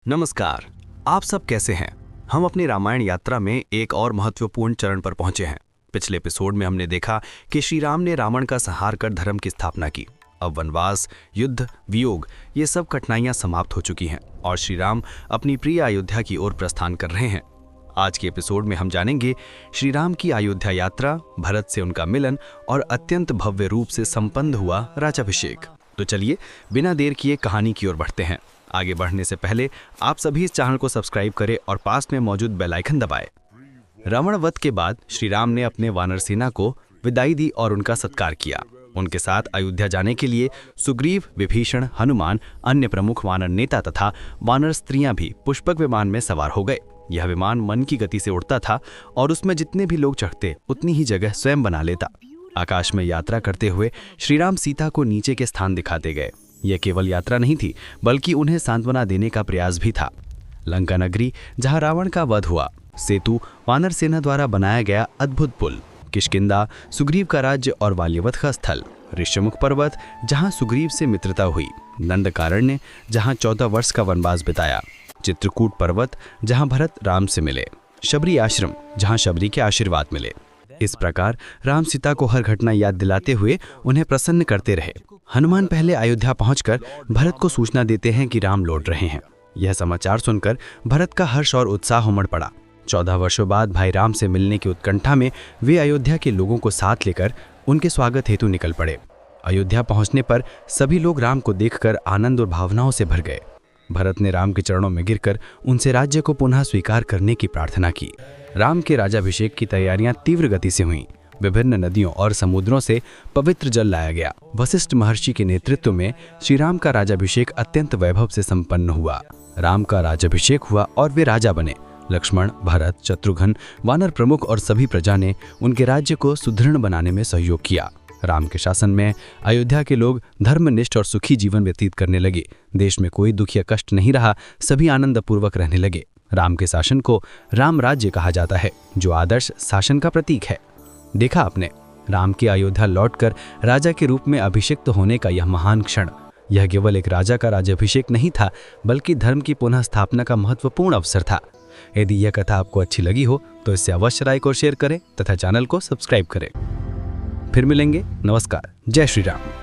नमस्कार। आप सब कैसे हैं? हम अपनी रामायण यात्रा में एक और महत्वपूर्ण चरण पर पहुंचे हैं। पिछले एपिसोड में हमने देखा कि श्री राम ने रावण का संहार कर धर्म की स्थापना की। अब वनवास, युद्ध, वियोग ये सब कठिनाइयां समाप्त हो चुकी हैं और श्री राम अपनी प्रिय अयोध्या की ओर प्रस्थान कर रहे हैं। आज के एपिसोड में हम जानेंगे श्री राम की अयोध्या यात्रा, भरत से उनका मिलन और अत्यंत भव्य रूप से संपन्न हुआ राज्याभिषेक। तो चलिए बिना देर किए कहानी की ओर बढ़ते हैं। आगे बढ़ने से पहले आप सभी इस चैनल को सब्सक्राइब करें और पास में मौजूद बेल आइकन दबाएं। रावण वध के बाद श्री राम ने अपने वानर सेना को विदाई दी और उनका सत्कार किया। उनके साथ अयोध्या जाने के लिए सुग्रीव, विभीषण, हनुमान, अन्य प्रमुख वानर नेता तथा वानर स्त्रियां भी पुष्पक विमान में सवार हो गए। यह विमान मन की गति से उड़ता था और उसमें जितने भी लोग चढ़ते उतनी ही जगह स्वयं बना लेता। आकाश में यात्रा करते हुए श्री राम सीता को नीचे के स्थान दिखाते गए। यह केवल यात्रा नहीं थी, बल्कि उन्हें सांत्वना देने का प्रयास भी था। लंका नगरी, जहां रावण का वध हुआ, सेतु, वानर सेना द्वारा बनाया गया अद्भुत पुल, किष्किंधा, सुग्रीव का राज्य और वाल्यवध का स्थल, ऋष्यमुख पर्वत, जहां सुग्रीव से मित्रता हुई, नंदकारण्य, जहां 14 वर्ष का वनवास बिताया, चित्रकूट पर्वत, जहां भरत राम से मिले, शबरी आश्रम, जहां शबरी के आशीर्वाद मिले। इस प्रकार राम सीता को हर घटना याद दिलाते हुए उन्हें प्रसन्न करते रहे। हनुमान पहले अयोध्या पहुंचकर भरत को सूचना देते हैं कि राम लौट रहे हैं। यह समाचार सुनकर भरत का हर्ष और उत्साह उमड़ पड़ा। 14 वर्षों बाद भाई राम से मिलने की उत्कंठा में वे अयोध्या के लोगों को साथ लेकर उनके स्वागत हेतु निकल पड़े। अयोध्या पहुंचने पर सभी लोग राम को देखकर आनंद और भावनाओं से भर गए। भरत ने राम के चरणों में गिरकर उनसे राज्य को पुनः स्वीकार करने की प्रार्थना की। राम के राज्याभिषेक की तैयारियां तीव्र गति से हुईं। विभिन्न नदियों और समुद्रों से पवित्र जल लाया गया। वशिष्ठ महर्षि के नेतृत्व में श्री राम का राज्याभिषेक अत्यंत वैभव से संपन्न हुआ। राम का राज्याभिषेक हुआ और वे राजा बने। लक्ष्मण, भरत, शत्रुघ्न, वानर प्रमुख और सभी प्रजा ने उनके राज्य को सुदृढ़ बनाने में सहयोग किया। राम के शासन में अयोध्या के लोग धर्मनिष्ठ और सुखी जीवन व्यतीत करने लगे। देश में कोई दुख या कष्ट नहीं रहा, सभी आनंदपूर्वक रहने लगे। राम के शासन को राम राज्य कहा जाता है, जो आदर्श शासन का प्रतीक है। देखा आपने, राम के अयोध्या लौटकर राजा के रूप में अभिषिक्त होने का यह महान क्षण। यह केवल एक राजा का राज्याभिषेक नहीं था, बल्कि धर्म की पुनः स्थापना का महत्वपूर्ण अवसर था। यदि यह कथा आपको अच्छी लगी हो तो इसे अवश्य लाइक और शेयर करें तथा चैनल को सब्सक्राइब करें। फिर मिलेंगे। नमस्कार। जय श्री राम।